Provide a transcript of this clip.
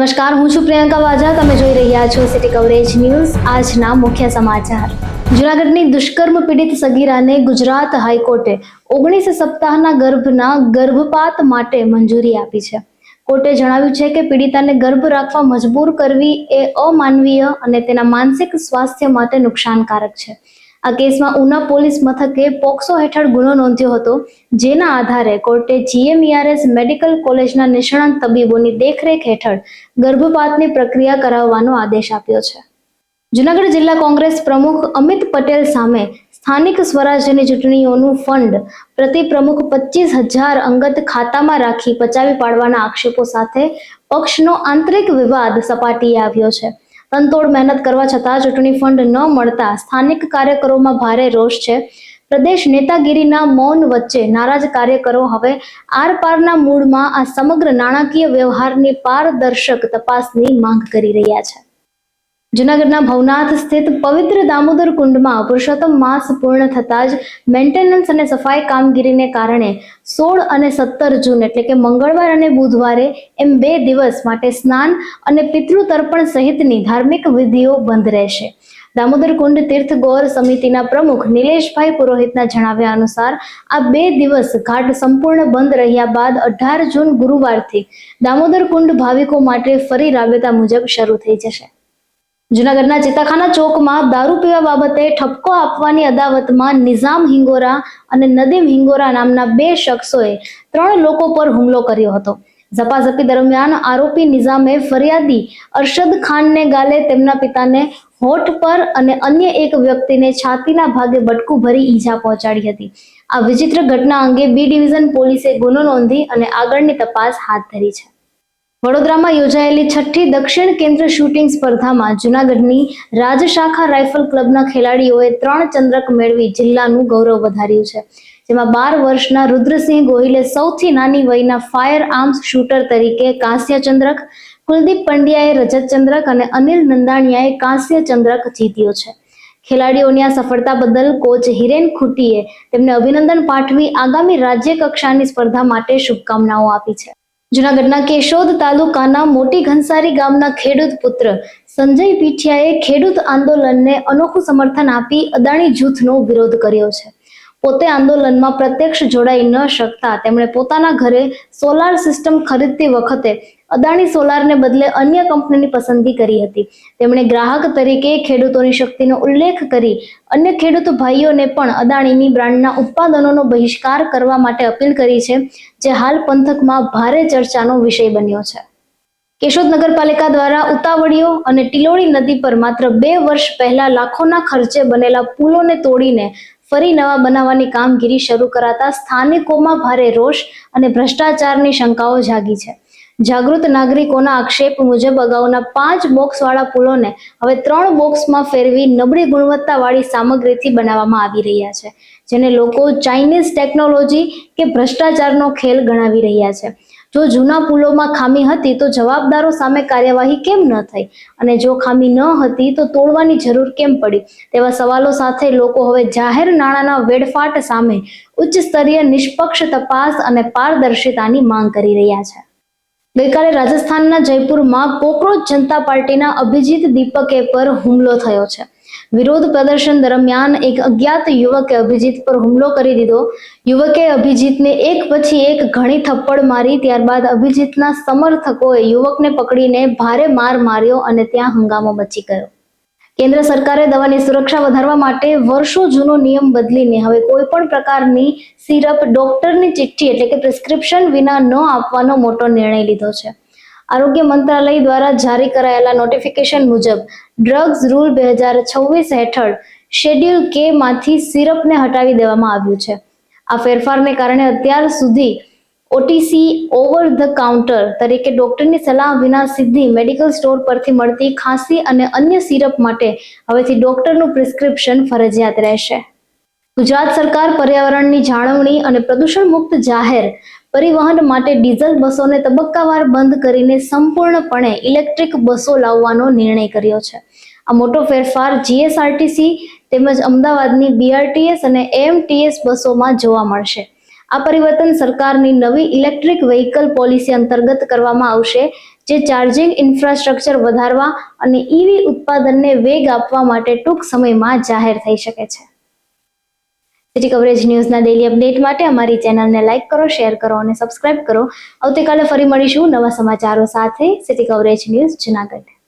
નમસ્કાર, હું છું પ્રિયંકા વાજા. તમે જોઈ રહ્યા છો સિટી કવરેજ ન્યૂઝ. આજના મુખ્ય સમાચાર. જૂનાગઢની દુષ્કર્મ પીડિત સગીરાને ગુજરાત હાઈકોર્ટે 19 સપ્તાહના ગર્ભના ગર્ભપાત માટે મંજૂરી આપી છે. કોર્ટે જણાવ્યું છે કે પીડિતાને ગર્ભ રાખવા મજબૂર કરવી એ અમાનવીય અને તેના માનસિક સ્વાસ્થ્ય માટે નુકસાનકારક છે. આ કેસમાં ઉના પોલીસ મથકે પોક્સો હેઠળ ગુનો નોંધ્યો હતો, જેના આધારે કોર્ટે GMERS મેડિકલ કોલેજના નિષ્ણાંત તબીબોની દેખરેખ હેઠળ ગર્ભપાતની પ્રક્રિયા કરાવવાનો આદેશ આપ્યો છે. જૂનાગઢ જિલ્લા કોંગ્રેસ પ્રમુખ અમિત પટેલ સામે સ્થાનિક સ્વરાજ્યની ચૂંટણીઓનું ફંડ પ્રતિ પ્રમુખ 25,000 અંગત ખાતામાં રાખી પચાવી પાડવાના આક્ષેપો સાથે પક્ષનો આંતરિક વિવાદ સપાટીએ આવ્યો છે. તનતોડ મહેનત કરવા છતાં ચૂંટણી ફંડ ન મળતા સ્થાનિક કાર્યકરોમાં ભારે રોષ છે. પ્રદેશ નેતાગીરીના મૌન વચ્ચે નારાજ કાર્યકરો હવે આરપારના મૂડમાં આ સમગ્ર નાણાકીય વ્યવહારની પારદર્શક તપાસની માંગ કરી રહ્યા છે. જૂનાગઢના ભવનાથ સ્થિત પવિત્ર દામોદર કુંડમાં પુરુષોત્તમ માસ પૂર્ણ થતાં જ મેન્ટેનન્સ અને સફાઈ કામગીરીને કારણે 16 અને 17 જૂન એટલે કે મંગળવાર અને બુધવારે એમ 2 દિવસ માટે સ્નાન અને પિતૃતર્પણ સહિતની ધાર્મિક વિધિઓ બંધ રહેશે. દામોદર કુંડ તીર્થ ગૌર સમિતિના પ્રમુખ નિલેશભાઈ પુરોહિતના જણાવ્યા અનુસાર આ 2 દિવસ ઘાટ સંપૂર્ણ બંધ રહ્યા બાદ 18 જૂન ગુરુવારથી દામોદર કુંડ ભાવિકો માટે ફરી રાબેતા મુજબ શરૂ થઈ જશે. જૂનાગઢના ચિત્તાખાના ચોકમાં દારૂ પીવા બાબતે ઠપકો આપવાની અદાવતમાં નિઝામ હિંગોરા અને નદીમ હિંગોરા નામના 2 શખ્સોએ 3 લોકો પર હુમલો કર્યો હતો. ઝપાઝપી દરમિયાન આરોપી નિઝામે ફરિયાદી અરશદ ખાનને ગાલે, તેમના પિતાને હોઠ પર અને અન્ય એક વ્યક્તિને છાતીના ભાગે બટકું ભરી ઈજા પહોંચાડી હતી. આ વિચિત્ર ઘટના અંગે B ડિવિઝન પોલીસે ગુનો નોંધી અને આગળની તપાસ હાથ ધરી છે. વડોદરામાં યોજાયેલી 6ઠ્ઠી દક્ષિણ કેન્દ્ર શૂટિંગ સ્પર્ધામાં જૂનાગઢની રાજશાખા રાઇફલ ક્લબના ખેલાડીઓએ 3 ચંદ્રક મેળવી જિલ્લાનું ગૌરવ વધાર્યું છે. જેમાં 12 વર્ષના રુદ્રસિંહ ગોહિલે સૌથી નાની વયના ફાયર આર્મ્સ શૂટર તરીકે કાંસ્ય ચંદ્રક, કુલદીપ પંડ્યાએ રજત ચંદ્રક અને અનિલ નંદાણીયાએ કાંસ્ય ચંદ્રક જીત્યો છે. ખેલાડીઓની આ સફળતા બદલ કોચ હિરેન ખુટીએ તેમને અભિનંદન પાઠવી આગામી રાજ્ય કક્ષાની સ્પર્ધા માટે શુભકામનાઓ આપી છે. જૂનાગઢના કેશોદ તાલુકાના મોટી ઘનસારી ગામના ખેડૂત પુત્ર સંજય પીઠિયાએ ખેડૂત આંદોલનને અનોખું સમર્થન આપી અદાણી જૂથનો વિરોધ કર્યો છે. પોતે આંદોલનમાં પ્રત્યક્ષ જોડાઈ ન શકતા તેમણે પોતાના ઘરે સોલાર સિસ્ટમ ખરીદતી વખતે અદાણી સોલારને બદલે અન્ય કંપનીની પસંદગી કરી હતી. તેમણે ગ્રાહક તરીકે ખેડૂતોની શક્તિનો ઉલ્લેખ કરી અન્ય ખેડૂત ભાઈઓને પણ અદાણીની બ્રાન્ડના ઉત્પાદનોનો બહિષ્કાર કરવા માટે અપીલ કરી છે, જે હાલ પંથકમાં ભારે ચર્ચાનો વિષય બન્યો છે. કેશોદ નગરપાલિકા દ્વારા ઉતાવળીઓ અને ટિલોળી નદી પર માત્ર 2 વર્ષ પહેલા લાખોના ખર્ચે બનેલા પુલોને તોડીને ફરી નવા બનાવવાની કામગીરી શરૂ કરાતા સ્થાનિકોમાં ભારે રોષ અને ભ્રષ્ટાચારની શંકાઓ જાગી છે. જાગૃત નાગરિકોના આક્ષેપ મુજબ અગાઉના 5 બોક્સવાળા પુલોને હવે 3 બોક્સમાં ફેરવી નબળી ગુણવત્તાવાળી સામગ્રીથી બનાવવામાં આવી રહ્યા છે, જેને લોકો ચાઇનીઝ ટેકનોલોજી કે ભ્રષ્ટાચારનો ખેલ ગણાવી રહ્યા છે. જો જૂના પુલોમાં ખામી હતી તો જવાબદારો સામે કાર્યવાહી કેમ ન થઈ, અને જો ખામી ન હતી તો તોડવાની જરૂર કેમ પડી, તેવા સવાલો સાથે લોકો હવે જાહેર નાણાંના વેડફાટ સામે ઉચ્ચ સ્તરીય નિષ્પક્ષ તપાસ અને પારદર્શિતાની માંગ કરી રહ્યા છે. ગઈકાલે રાજસ્થાનના જયપુરમાં કોકરોચ જનતા પાર્ટીના અભિજીત દીપકે પર હુમલો થયો છે. વિરોધ પ્રદર્શન દરમિયાન એક અજ્ઞાત યુવકે અભિજીત પર હુમલો કરી દીધો. યુવકે અભિજીતને એક પછી એક ઘણી થપ્પડ મારી. ત્યારબાદ અભિજીતના સમર્થકોએ યુવકને પકડીને ભારે માર માર્યો અને ત્યાં હંગામો મચી ગયો. કેન્દ્ર સરકારે દવાની સુરક્ષા વધારવા માટે વર્ષો જૂનો નિયમ બદલીને હવે કોઈ પણ પ્રકારની સિરપ ડોક્ટરની ચિઠ્ઠી એટલે કે પ્રિસ્ક્રિપ્શન વિના ન આપવાનો મોટો નિર્ણય લીધો છે. આરોગ્ય મંત્રાલય દ્વારા જારી કરાયેલા નોટિફિકેશન મુજબ ડ્રગ્સ રૂલ 2026 હેઠળ શેડ્યુલ K માંથી સિરપને હટાવી દેવામાં આવ્યું છે. આ ફેરફારને કારણે અત્યાર સુધી OTC ઓવર ધ કાઉન્ટર તરીકે ડોક્ટરની સલાહ વિના સીધી મેડિકલ સ્ટોર પરથી મળતી ખાંસી અને અન્ય સિરપ માટે હવેથી ડોક્ટરનું પ્રિસ્ક્રિપ્શન ફરજિયાત રહેશે. ગુજરાત સરકાર પર્યાવરણની જાળવણી અને પ્રદૂષણ મુક્ત જાહેર પરિવહન માટે ડીઝલ બસોને તબક્કાવાર બંધ કરીને સંપૂર્ણપણે ઇલેક્ટ્રિક બસો લાવવાનો નિર્ણય કર્યો છે. આ મોટો ફેરફાર GSRTC તેમજ અમદાવાદની BRTS અને AMTS બસોમાં જોવા મળશે. આ પરિવર્તન સરકારની નવી ઇલેક્ટ્રિક વ્હીકલ પોલિસી અંતર્ગત કરવામાં આવશે, જે ચાર્જિંગ ઇન્ફ્રાસ્ટ્રક્ચર વધારવા અને ઈવી ઉત્પાદનને વેગ આપવા માટે ટૂંક સમયમાં જાહેર થઈ શકે છે. સિટી કવરેજ ન્યૂઝના ડેઇલી અપડેટ માટે અમારી ચેનલને લાઇક કરો, શેર કરો અને સબસ્ક્રાઇબ કરો. આવતીકાલે ફરી મળીશું નવા સમાચારો સાથે. City coverage news Junagadh.